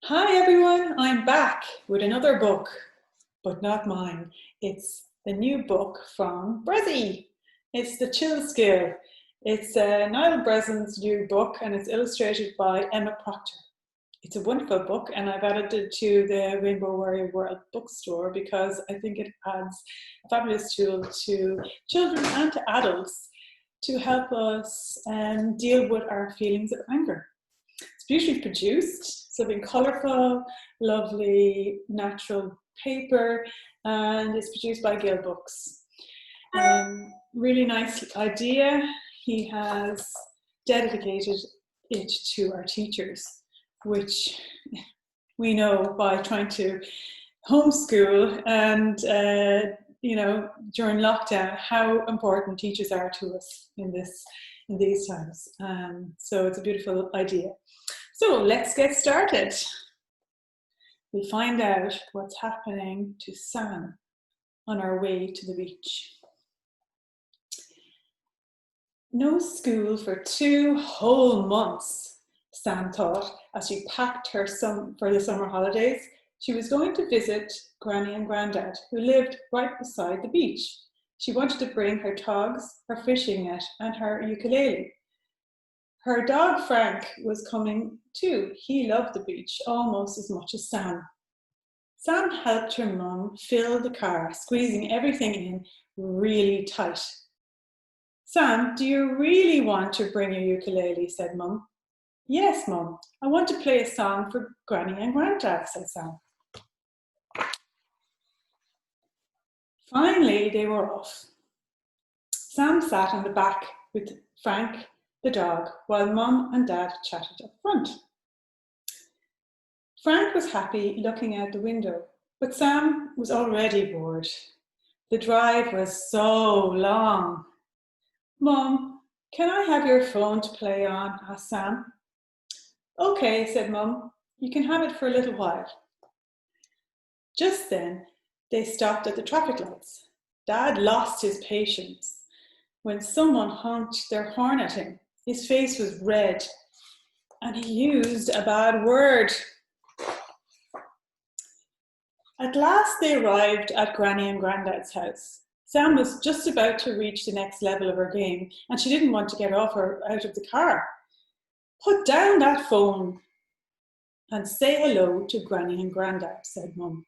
Hi everyone, I'm back with another book, but not mine. It's the new book from Breslin. It's The Chill Skill. It's Niall Breslin's new book and it's illustrated by Proctor. It's a wonderful book and I've added it to the Rainbow Warrior World Bookstore because I think it adds a fabulous tool to children and to adults to help us deal with our feelings of anger. It's beautifully produced, so being colourful, lovely, natural paper, and it's produced by Gill Books. Really nice idea. He has dedicated it to our teachers, which we know by trying to homeschool and during lockdown how important teachers are to us in these times. So it's a beautiful idea. So let's get started. We find out what's happening to Sam on our way to the beach. No school for 2 whole months, Sam thought as she packed for the summer holidays. She was going to visit Granny and Grandad, who lived right beside the beach. She wanted to bring her togs, her fishing net, and her ukulele. Her dog Frank was coming too. He loved the beach almost as much as Sam. Sam helped her mum fill the car, squeezing everything in really tight. Sam, do you really want to bring your ukulele? Said Mum. Yes, Mum. I want to play a song for Granny and Grandad, said Sam. Finally, they were off. Sam sat on the back with Frank, the dog, while Mum and Dad chatted up front. Frank was happy looking out the window, but Sam was already bored. The drive was so long. Mum, can I have your phone to play on? Asked Sam. Okay, said Mum. You can have it for a little while. Just then, they stopped at the traffic lights. Dad lost his patience when someone honked their horn at him. His face was red and he used a bad word. At last they arrived at Granny and Grandad's house. Sam was just about to reach the next level of her game and she didn't want to get out of the car. Put down that phone and say hello to Granny and Grandad, said Mum.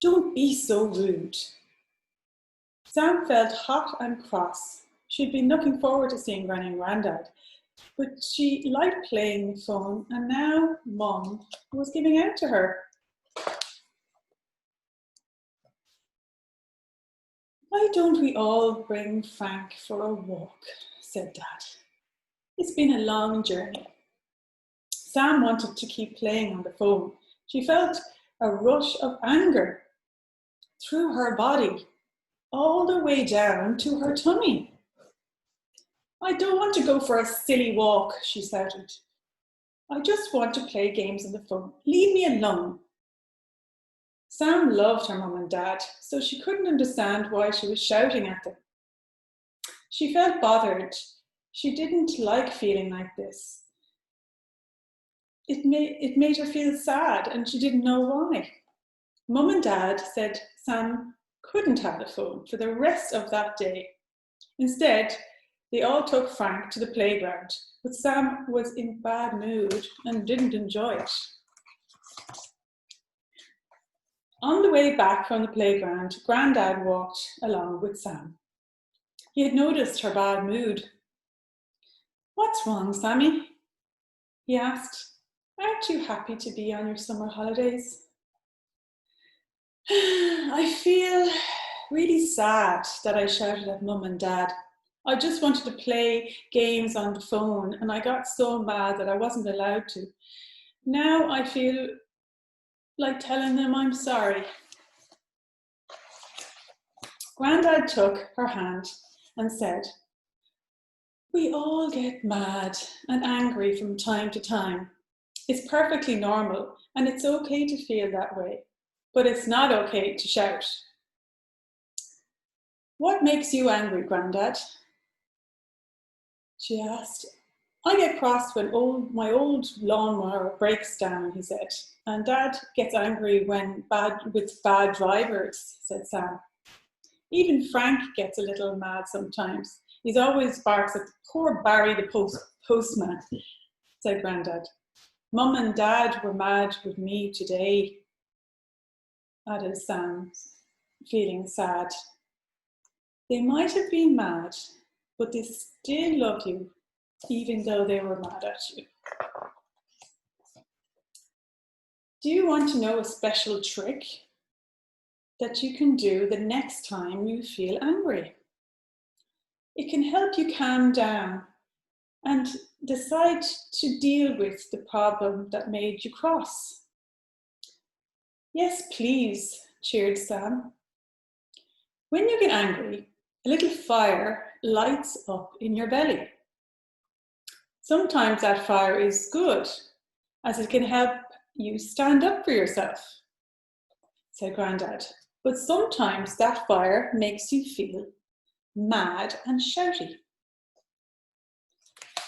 Don't be so rude. Sam felt hot and cross. She'd been looking forward to seeing Granny and Grandad, but she liked playing the phone and now Mum was giving out to her. Why don't we all bring Frank for a walk, said Dad. It's been a long journey. Sam wanted to keep playing on the phone. She felt a rush of anger through her body, all the way down to her tummy. I don't want to go for a silly walk, she shouted. I just want to play games on the phone. Leave me alone. Sam loved her mum and dad, so she couldn't understand why she was shouting at them. She felt bothered. She didn't like feeling like this. It made her feel sad and she didn't know why. Mum and Dad said Sam couldn't have the phone for the rest of that day. Instead, they all took Frank to the playground, but Sam was in bad mood and didn't enjoy it. On the way back from the playground, Grandad walked along with Sam. He had noticed her bad mood. What's wrong, Sammy? He asked. Aren't you happy to be on your summer holidays? I feel really sad that I shouted at Mum and Dad. I just wanted to play games on the phone and I got so mad that I wasn't allowed to. Now I feel like telling them I'm sorry. Grandad took her hand and said, we all get mad and angry from time to time. It's perfectly normal and it's okay to feel that way, but it's not okay to shout. What makes you angry, Grandad? She asked. I get cross when my old lawnmower breaks down, he said, and Dad gets angry with bad drivers, said Sam. Even Frank gets a little mad sometimes. He's always barks at poor Barry the postman, said Grandad. Mum and Dad were mad with me today, added Sam, feeling sad. They might have been mad, but they still love you, even though they were mad at you. Do you want to know a special trick that you can do the next time you feel angry? It can help you calm down and decide to deal with the problem that made you cross. Yes, please, cheered Sam. When you get angry, a little fire lights up in your belly. Sometimes that fire is good, as it can help you stand up for yourself, said Grandad. But sometimes that fire makes you feel mad and shouty.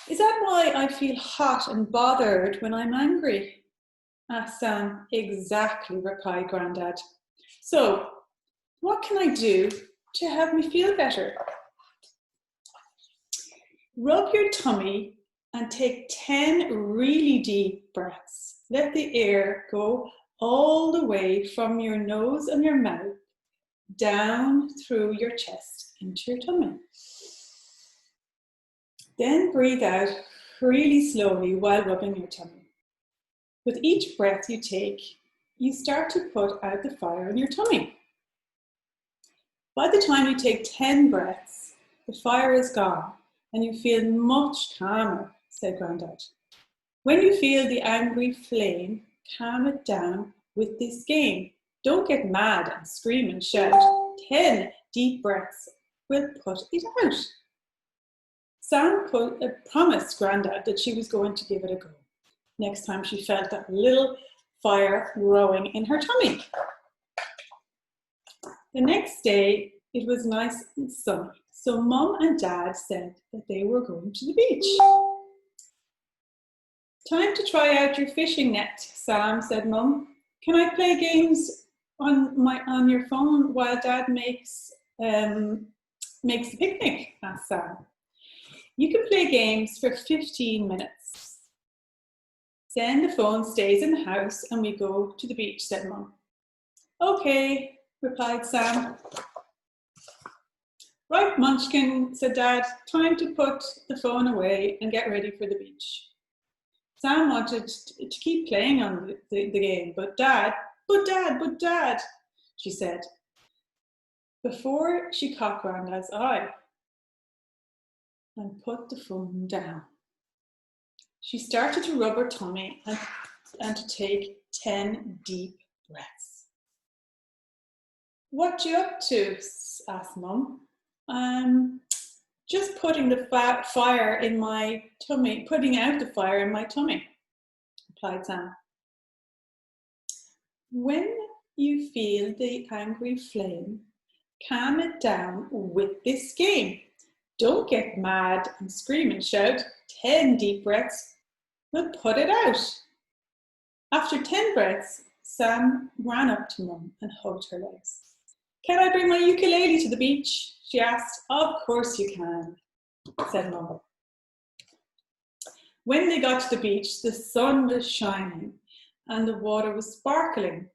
Is that why I feel hot and bothered when I'm angry? Asked Sam. Exactly, replied Grandad. So, what can I do to help me feel better? Rub your tummy and take 10 really deep breaths. Let the air go all the way from your nose and your mouth down through your chest into your tummy. Then breathe out really slowly while rubbing your tummy. With each breath you take, you start to put out the fire in your tummy. By the time you take 10 breaths, the fire is gone and you feel much calmer, said Grandad. When you feel the angry flame, calm it down with this game. Don't get mad and scream and shout. 10 deep breaths will put it out. Sam promised Grandad that she was going to give it a go next time she felt that little fire growing in her tummy. The next day, it was nice and sunny, so Mum and Dad said that they were going to the beach. Time to try out your fishing net, Sam, said Mum. Can I play games on your phone while Dad makes the picnic? Asked Sam. You can play games for 15 minutes. Then the phone stays in the house and we go to the beach, said Mum. Okay, replied Sam. Right, Munchkin, said Dad. Time to put the phone away and get ready for the beach. Sam wanted to keep playing on the game, but Dad, she said, before she caught Grandad's eye and put the phone down. She started to rub her tummy and to take 10 deep breaths. What you up to? Asked Mum. Just putting the fire in my tummy, putting out the fire in my tummy, replied Sam. When you feel the angry flame, calm it down with this game. Don't get mad and scream and shout. 10 deep breaths will put it out. After 10 breaths, Sam ran up to Mum and hugged her legs. Can I bring my ukulele to the beach? She asked. Of course you can, said Mum. When they got to the beach, the sun was shining and the water was sparkling.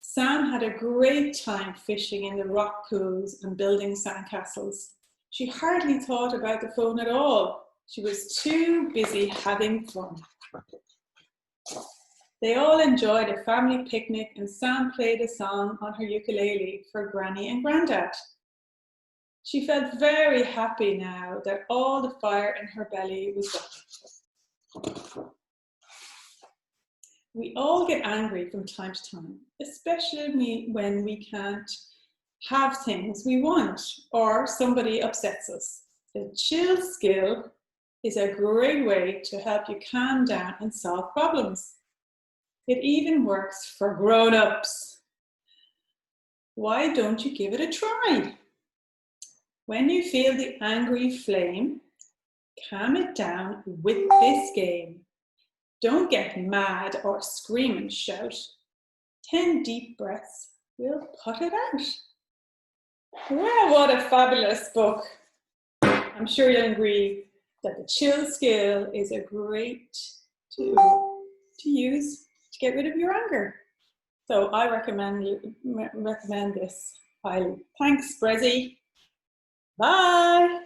Sam had a great time fishing in the rock pools and building sandcastles. She hardly thought about the phone at all. She was too busy having fun. They all enjoyed a family picnic and Sam played a song on her ukulele for Granny and Grandad. She felt very happy now that all the fire in her belly was gone. We all get angry from time to time, especially when we can't have things we want or somebody upsets us. The chill skill is a great way to help you calm down and solve problems. It even works for grown-ups. Why don't you give it a try? When you feel the angry flame, calm it down with this game. Don't get mad or scream and shout. 10 deep breaths will put it out. Wow, what a fabulous book. I'm sure you'll agree that the chill skill is a great tool to use to get rid of your anger. So I recommend this highly. Thanks, Brezzy. Bye.